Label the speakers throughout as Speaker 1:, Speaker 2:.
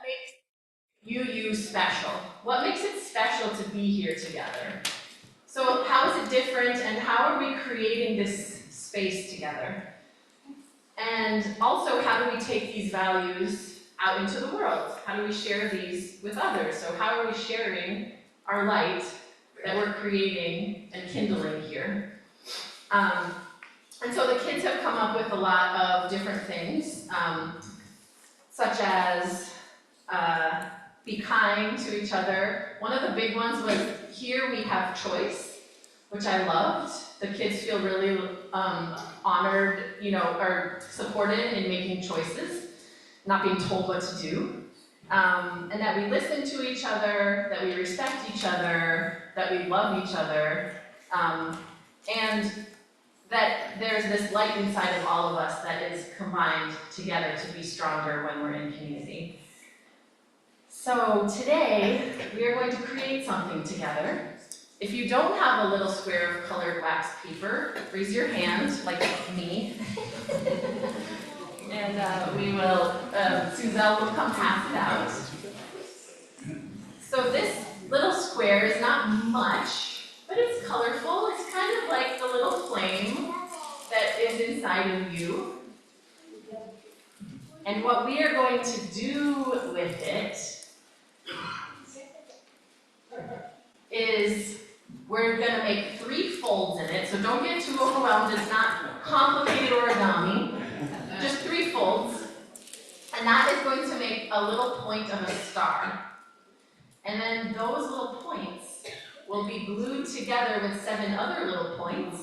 Speaker 1: makes you special? What makes it special to be here together? So how is it different, and how are we creating this space together? And also, how do we take these values out into the world? How do we share these with others? So how are we sharing our light that we're creating and kindling here? And so the kids have come up with a lot of different things, such as be kind to each other. One of the big ones was, here we have choice, which I loved. The kids feel really honored, or supported in making choices, not being told what to do. And that we listen to each other, that we respect each other, that we love each other, and that there's this light inside of all of us that is combined together to be stronger when we're in community. So today, we are going to create something together. If you don't have a little square of colored wax paper, raise your hand, like me. And we will, Suzelle will come pass it out. So this little square is not much, but it's colorful. It's kind of like the little flame that is inside of you. And what we are going to do with it is we're going to make 3 folds in it, so don't get too overwhelmed. It's not complicated origami, just 3 folds. And that is going to make a little point of a star. And then those little points will be glued together with 7 other little points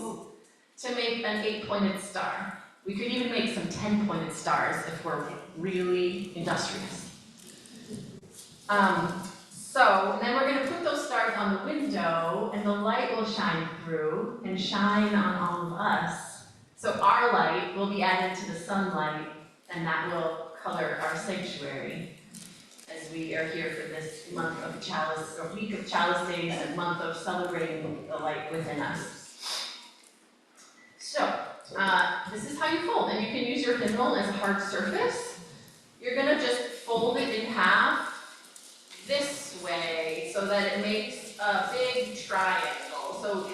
Speaker 1: to make an 8-pointed star. We could even make some 10-pointed stars if we're really industrious. So then we're going to put those stars on the window, and the light will shine through and shine on all of us. So our light will be added to the sunlight, and that will color our sanctuary as we are here for this month of chalice, or week of chalice days, and month of celebrating the light within us. So this is how you fold, and you can use your hymnal as a hard surface. You're going to just fold it in half this way so that it makes a big triangle. So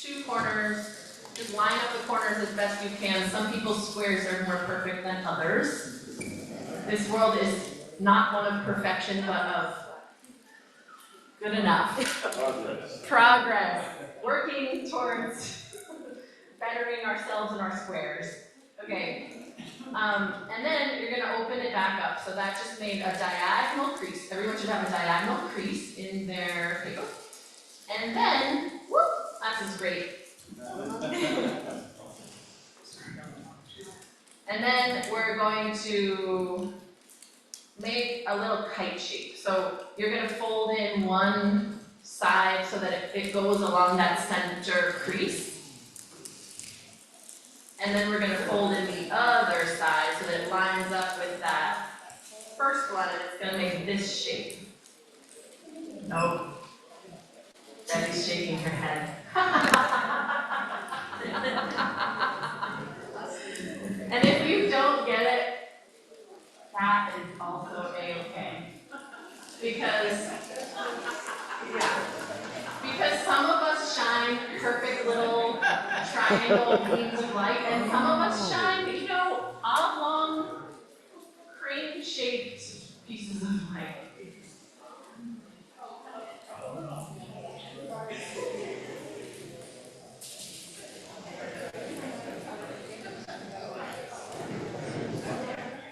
Speaker 1: 2 corners, just line up the corners as best you can. Some people's squares are more perfect than others. This world is not one of perfection, but of good enough. Progress. Working towards bettering ourselves and our squares. Okay. And then you're going to open it back up. So that just made a diagonal crease. Everyone should have a diagonal crease in their paper. And then, whoop, that's just great. And then we're going to make a little kite shape. So you're going to fold in one side so that it goes along that center crease. And then we're going to fold in the other side so that it lines up with that first one, and it's going to make this shape. Nope. Debbie's shaking her head. And if you don't get it, that is also a-okay. Because some of us shine perfect little triangle beams of light, and some of us shine, oblong, crane-shaped pieces of light.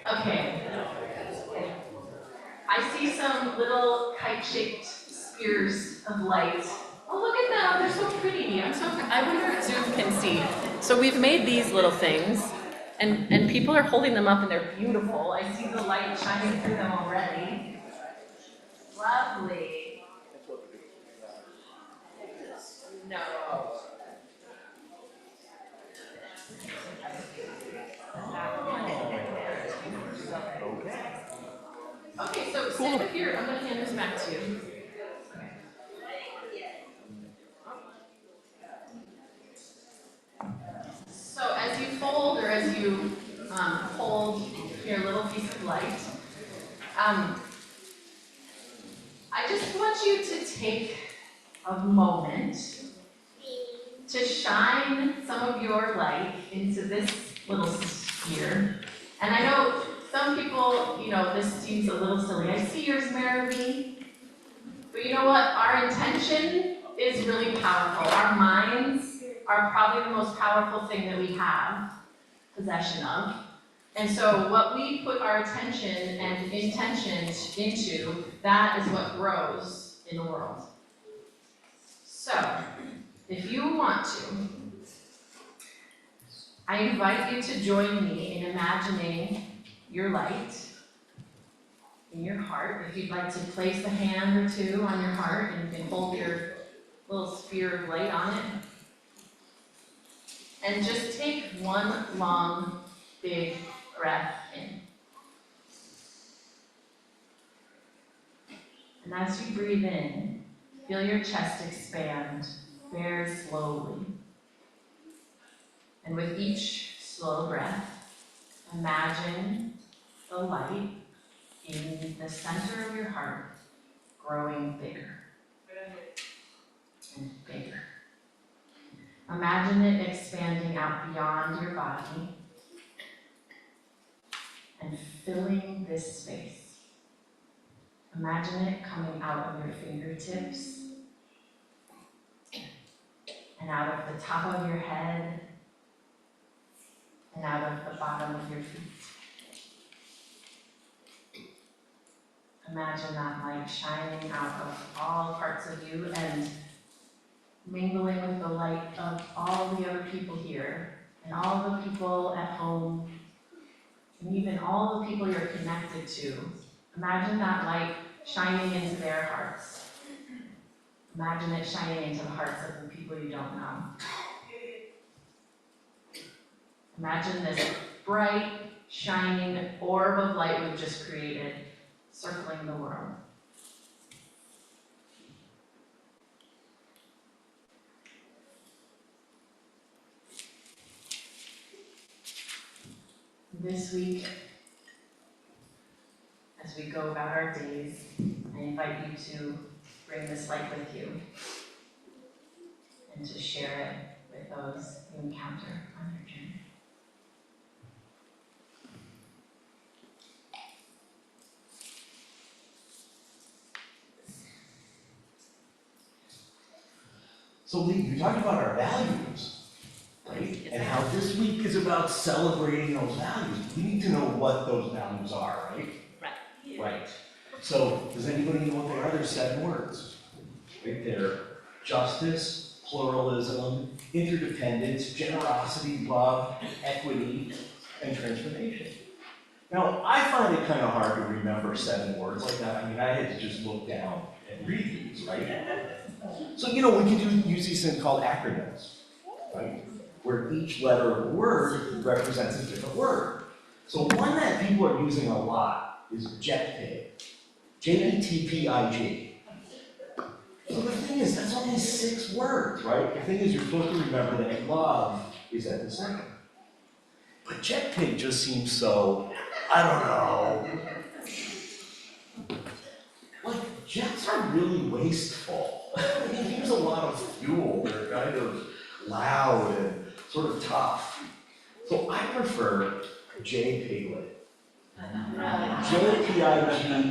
Speaker 1: Okay. I see some little kite-shaped spears of light. Oh, look at them, they're so pretty. I wonder if Zoom can see. So we've made these little things, and people are holding them up, and they're beautiful. I see the light shining through them already. Lovely. No. Okay, so sit with your, I'm going to hand this back to you. So as you fold, or as you hold your little piece of light, I just want you to take a moment to shine some of your light into this little sphere. And I know some people, this seems a little silly. I see yours, Mary. But you know what? Our intention is really powerful. Our minds are probably the most powerful thing that we have possession of. And so what we put our attention and intention into, that is what grows in the world. So, if you want to, I invite you to join me in imagining your light in your heart. If you'd like to place a hand or two on your heart and you can hold your little sphere of light on it. And just take one long, big breath in. And as you breathe in, feel your chest expand very slowly. And with each slow breath, imagine the light in the center of your heart growing bigger and bigger. Imagine it expanding out beyond your body and filling this space. Imagine it coming out of your fingertips and out of the top of your head and out of the bottom of your feet. Imagine that light shining out of all parts of you and mingling with the light of all the other people here and all the people at home and even all the people you're connected to. Imagine that light shining into their hearts. Imagine it shining into the hearts of the people you don't know. Imagine this bright, shining orb of light we've just created, circling the world. This week, as we go about our days, I invite you to bring this light with you and to share it with those you encounter on your journey.
Speaker 2: So Lee, you talked about our values, right? And how this week is about celebrating those values. We need to know what those values are, right?
Speaker 1: Right.
Speaker 2: Right. So does anybody know what they are? There's 7 words. Right there. Justice, pluralism, interdependence, generosity, love, equity, and transformation. Now, I find it kind of hard to remember 7 words like that. I mean, I had to just look down and read these, right? So, we can use these things called acronyms, right? Where each letter of a word represents a different word. So one that people are using a lot is JETPIG. J-E-T-P-I-G. So the thing is, that's only 6 words, right? The thing is, you're supposed to remember that love is at the center. But JETPIG just seems so, I don't know. Like, jets are really wasteful. They use a lot of fuel. They're kind of loud and sort of tough. So I prefer J-Piglet. J-P-I-G-L-E-T.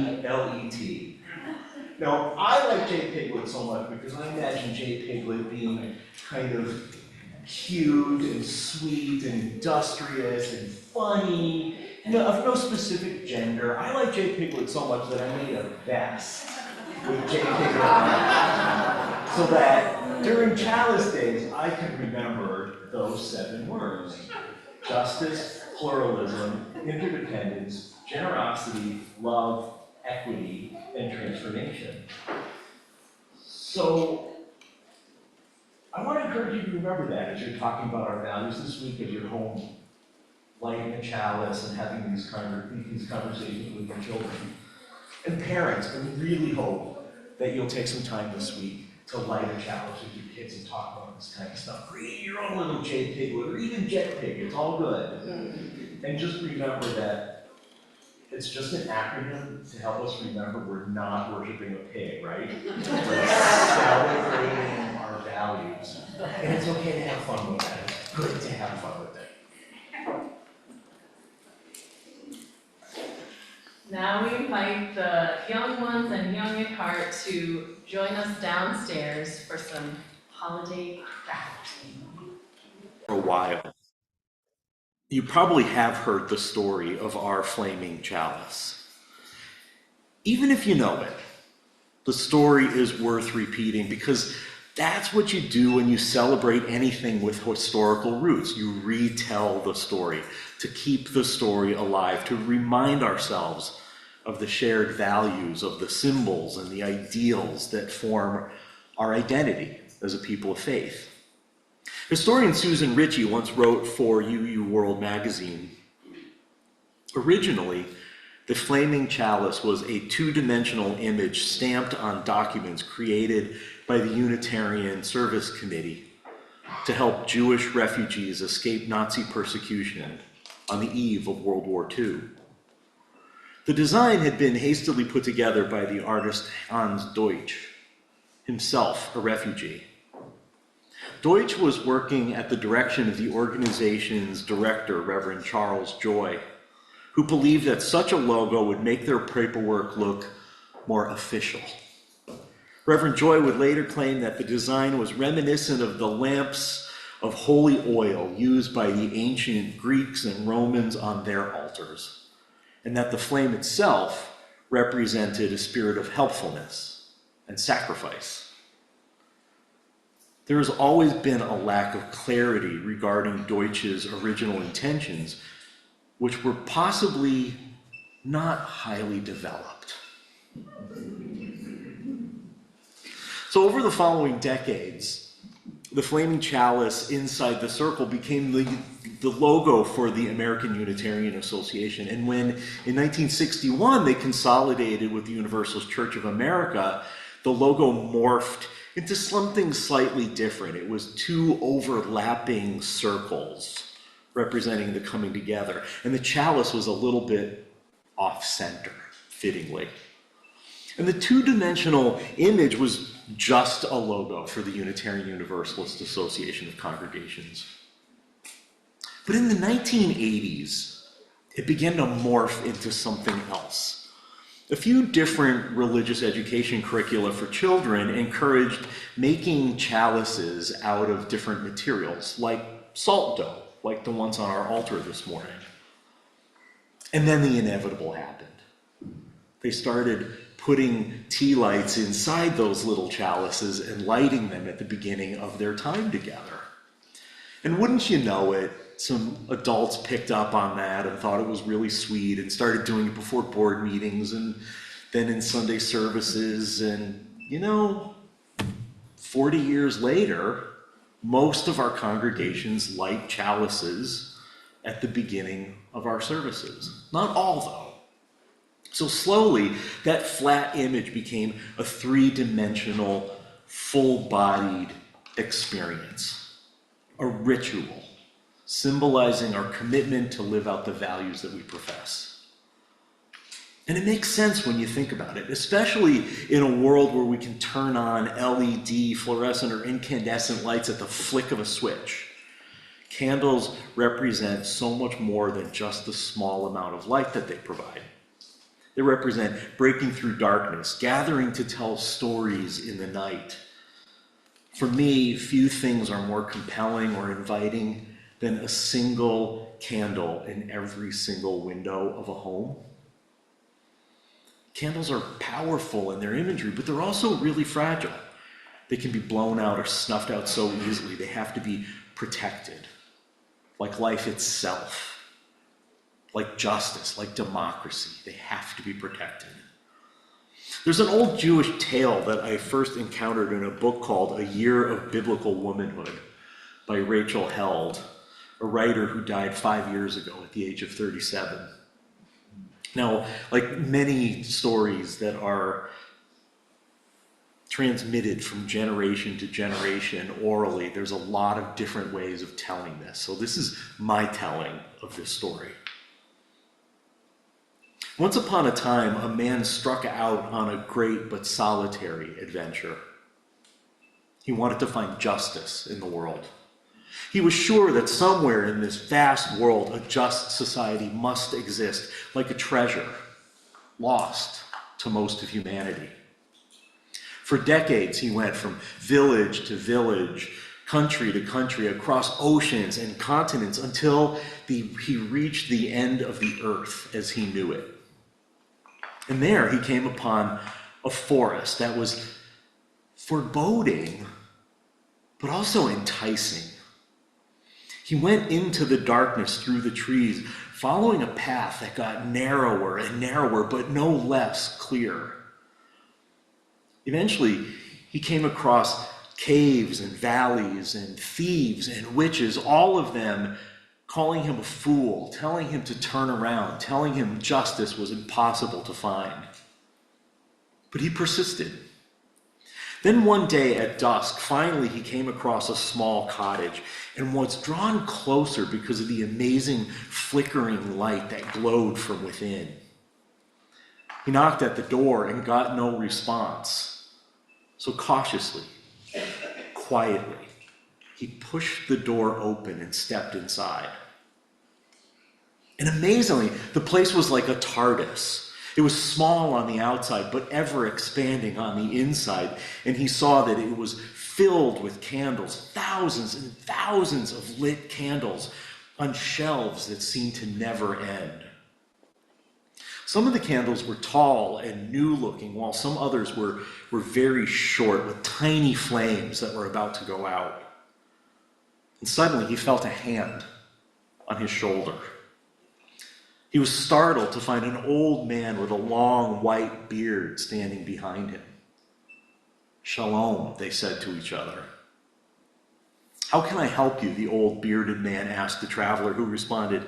Speaker 2: Now, I like J-Piglet so much because I imagine J-Piglet being kind of cute and sweet and industrious and funny, of no specific gender. I like J-Piglet so much that I made a vest with J-Piglet on it, so that during Chalice days, I can remember those 7 words. Justice, pluralism, interdependence, generosity, love, equity, and transformation. So, I want to encourage you to remember that as you're talking about our values this week, as you're home lighting a chalice and having these conversations with your children. And parents, I really hope that you'll take some time this week to light a chalice with your kids and talk about this kind of stuff. Create your own little J-Piglet or even JETPIG, it's all good. And just remember that It's just an acronym to help us remember we're not worshiping a pig, right? We're celebrating our values. And it's okay to have fun with that. It's good to have fun with it.
Speaker 1: Now we invite the young ones and young at heart to join us downstairs for some holiday crafting.
Speaker 2: For a while, you probably have heard the story of our flaming chalice. Even if you know it, the story is worth repeating because that's what you do when you celebrate anything with historical roots. You retell the story to keep the story alive, to remind ourselves of the shared values, of the symbols and the ideals that form our identity as a people of faith. Historian Susan Ritchie once wrote for UU World magazine, originally, the flaming chalice was a two-dimensional image stamped on documents created by the Unitarian Service Committee to help Jewish refugees escape Nazi persecution on the eve of World War II. The design had been hastily put together by the artist Hans Deutsch, himself a refugee. Deutsch was working at the direction of the organization's director, Reverend Charles Joy, who believed that such a logo would make their paperwork look more official. Reverend Joy would later claim that the design was reminiscent of the lamps of holy oil used by the ancient Greeks and Romans on their altars, and that the flame itself represented a spirit of helpfulness and sacrifice. There has always been a lack of clarity regarding Deutsch's original intentions, which were possibly not highly developed. So over the following decades, the flaming chalice inside the circle became the logo for the American Unitarian Association. And when in 1961 they consolidated with the Universalist Church of America, the logo morphed into something slightly different. It was two overlapping circles representing the coming together. And the chalice was a little bit off-center, fittingly. And the two-dimensional image was just a logo for the Unitarian Universalist Association of Congregations. But in the 1980s, it began to morph into something else. A few different religious education curricula for children encouraged making chalices out of different materials, like salt dough, like the ones on our altar this morning. And then the inevitable happened. They started putting tea lights inside those little chalices and lighting them at the beginning of their time together. And wouldn't you know it, some adults picked up on that and thought it was really sweet and started doing it before board meetings and then in Sunday services. And, 40 years later, most of our congregations light chalices at the beginning of our services. Not all, though. So slowly, that flat image became a three-dimensional, full-bodied experience, a ritual, symbolizing our commitment to live out the values that we profess. And it makes sense when you think about it, especially in a world where we can turn on LED, fluorescent, or incandescent lights at the flick of a switch. Candles represent so much more than just the small amount of light that they provide. They represent breaking through darkness, gathering to tell stories in the night. For me, few things are more compelling or inviting than a single candle in every single window of a home. Candles are powerful in their imagery, but they're also really fragile. They can be blown out or snuffed out so easily. They have to be protected, like life itself, like justice, like democracy. They have to be protected. There's an old Jewish tale that I first encountered in a book called A Year of Biblical Womanhood by Rachel Held, a writer who died 5 years ago at the age of 37. Now, like many stories that are transmitted from generation to generation orally, there's a lot of different ways of telling this. So this is my telling of this story.
Speaker 3: Once upon a time, a man struck out on a great but solitary adventure. He wanted to find justice in the world. He was sure that somewhere in this vast world, a just society must exist, like a treasure, lost to most of humanity. For decades, he went from village to village, country to country, across oceans and continents, until he reached the end of the earth as he knew it. And there he came upon a forest that was foreboding, but also enticing. He went into the darkness through the trees, following a path that got narrower and narrower, but no less clear. Eventually, he came across caves and valleys and thieves and witches, all of them calling him a fool, telling him to turn around, telling him justice was impossible to find. But he persisted. Then one day at dusk, finally he came across a small cottage and was drawn closer because of the amazing flickering light that glowed from within. He knocked at the door and got no response. So cautiously, quietly, he pushed the door open and stepped inside. And amazingly, the place was like a TARDIS. It was small on the outside, but ever expanding on the inside. And he saw that it was filled with candles, thousands and thousands of lit candles on shelves that seemed to never end. Some of the candles were tall and new looking, while some others were very short with tiny flames that were about to go out. And suddenly he felt a hand on his shoulder. He was startled to find an old man with a long white beard standing behind him. "Shalom," they said to each other. "How can I help you?" the old bearded man asked the traveler, who responded,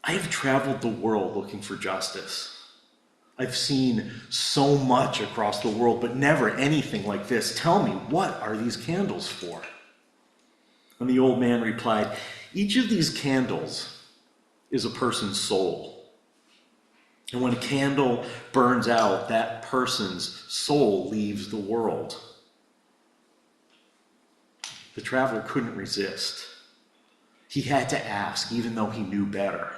Speaker 3: "I have traveled the world looking for justice. I've seen so much across the world, but never anything like this. Tell me, what are these candles for?" And the old man replied, "Each of these candles is a person's soul. And when a candle burns out, that person's soul leaves the world." The traveler couldn't resist. He had to ask, even though he knew better.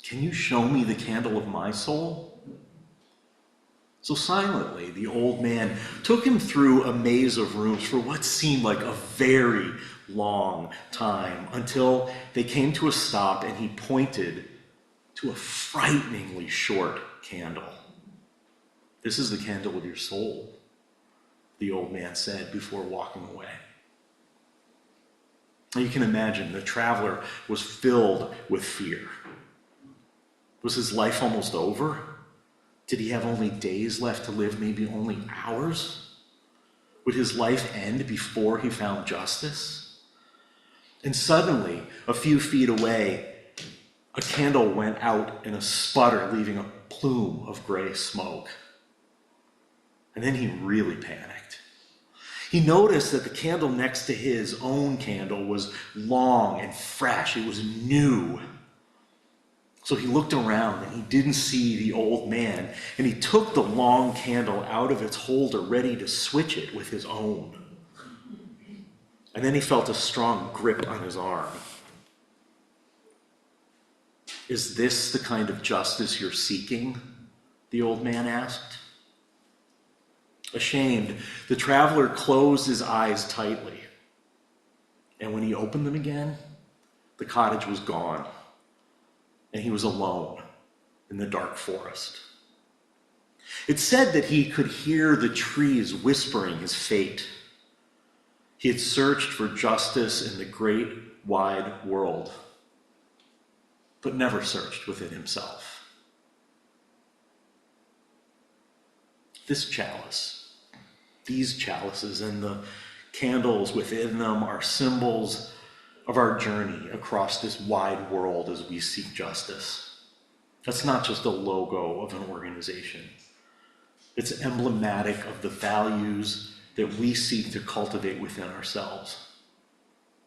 Speaker 3: "Can you show me the candle of my soul?" So silently, the old man took him through a maze of rooms for what seemed like a very long time, until they came to a stop and he pointed to a frighteningly short candle. "This is the candle of your soul," the old man said before walking away. Now you can imagine the traveler was filled with fear. Was his life almost over? Did he have only days left to live, maybe only hours? Would his life end before he found justice? And suddenly, a few feet away, a candle went out in a sputter, leaving a plume of gray smoke. And then he really panicked. He noticed that the candle next to his own candle was long and fresh. It was new. So he looked around and he didn't see the old man, and he took the long candle out of its holder, ready to switch it with his own. And then he felt a strong grip on his arm. "Is this the kind of justice you're seeking?" the old man asked. Ashamed, the traveler closed his eyes tightly. And when he opened them again, the cottage was gone, and he was alone in the dark forest. It said that he could hear the trees whispering his fate. He had searched for justice in the great, wide world, but never searched within himself. This chalice, these chalices, and the candles within them are symbols of our journey across this wide world as we seek justice. That's not just a logo of an organization. It's emblematic of the values that we seek to cultivate within ourselves,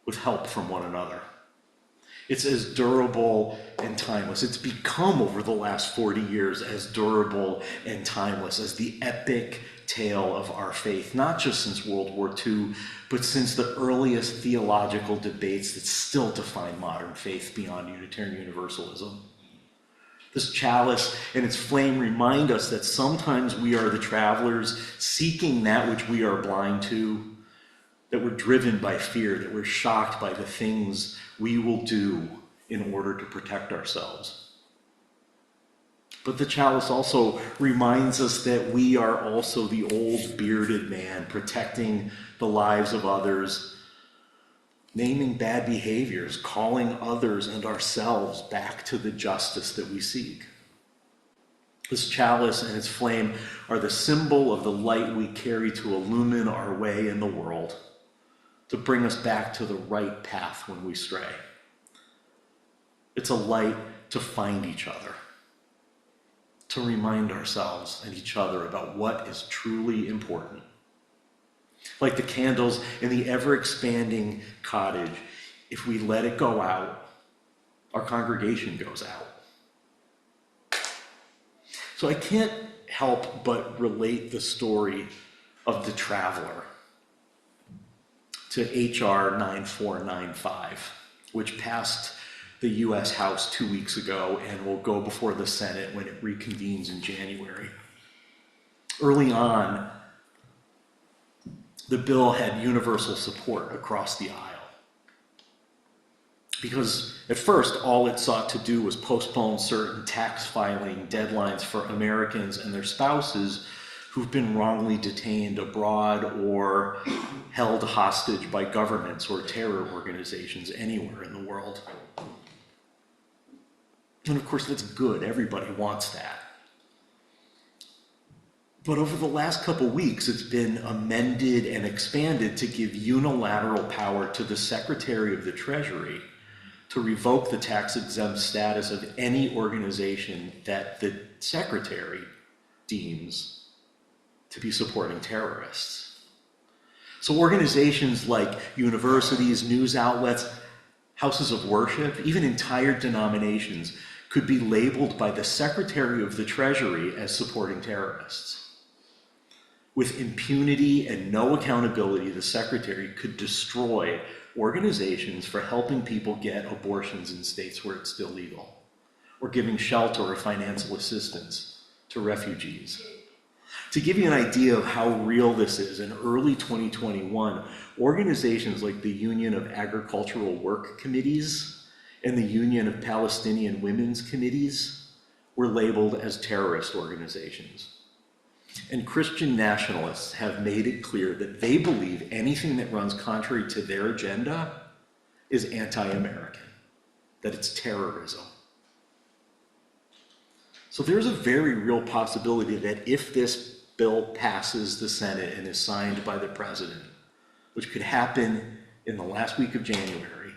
Speaker 3: with help from one another. It's as durable and timeless. It's become, over the last 40 years, as durable and timeless as the epic tale of our faith, not just since World War II, but since the earliest theological debates that still define modern faith beyond Unitarian Universalism. This chalice and its flame remind us that sometimes we are the travelers seeking that which we are blind to, that we're driven by fear, that we're shocked by the things we will do in order to protect ourselves. But the chalice also reminds us that we are also the old bearded man protecting the lives of others, naming bad behaviors, calling others and ourselves back to the justice that we seek. This chalice and its flame are the symbol of the light we carry to illumine our way in the world, to bring us back to the right path when we stray. It's a light to find each other, to remind ourselves and each other about what is truly important. Like the candles in the ever-expanding cottage, if we let it go out, our congregation goes out. So I can't help but relate the story of the traveler to H.R. 9495, which passed the U.S. House 2 weeks ago and will go before the Senate when it reconvenes in January. Early on, the bill had universal support across the aisle, because at first all it sought to do was postpone certain tax filing deadlines for Americans and their spouses who've been wrongly detained abroad or held hostage by governments or terror organizations anywhere in the world. And of course, that's good. Everybody wants that. But over the last couple weeks, it's been amended and expanded to give unilateral power to the Secretary of the Treasury to revoke the tax-exempt status of any organization that the Secretary deems to be supporting terrorists. So organizations like universities, news outlets, houses of worship, even entire denominations could be labeled by the Secretary of the Treasury as supporting terrorists. With impunity and no accountability, the Secretary could destroy organizations for helping people get abortions in states where it's still legal, or giving shelter or financial assistance to refugees. To give you an idea of how real this is, in early 2021, organizations like the Union of Agricultural Work Committees and the Union of Palestinian Women's Committees were labeled as terrorist organizations. And Christian nationalists have made it clear that they believe anything that runs contrary to their agenda is anti-American, that it's terrorism. So there's a very real possibility that if this bill passes the Senate and is signed by the president, which could happen in the last week of January,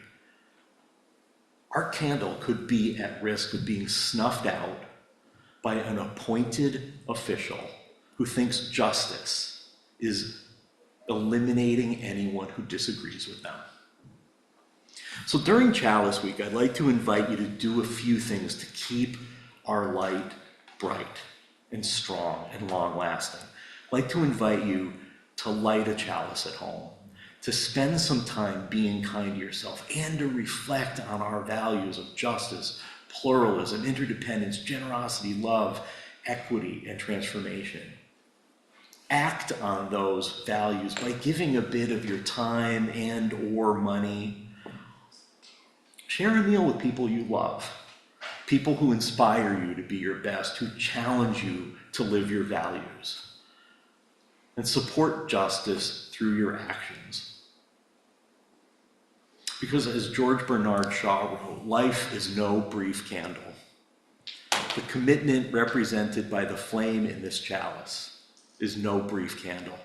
Speaker 3: our candle could be at risk of being snuffed out by an appointed official who thinks justice is eliminating anyone who disagrees with them. So during Chalice Week, I'd like to invite you to do a few things to keep our light bright and strong and long-lasting. I'd like to invite you to light a chalice at home, to spend some time being kind to yourself, and to reflect on our values of justice, pluralism, interdependence, generosity, love, equity, and transformation. Act on those values by giving a bit of your time and or money. Share a meal with people you love, people who inspire you to be your best, who challenge you to live your values, and support justice through your actions. Because as George Bernard Shaw wrote, life is no brief candle. The commitment represented by the flame in this chalice is no brief candle.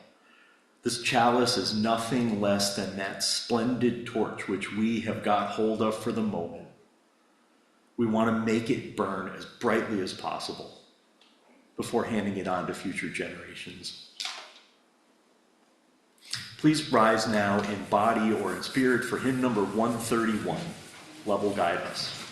Speaker 3: This chalice is nothing less than that splendid torch which we have got hold of for the moment. We want to make it burn as brightly as possible before handing it on to future generations. Please rise now in body or in spirit for hymn number 131. love will guide us.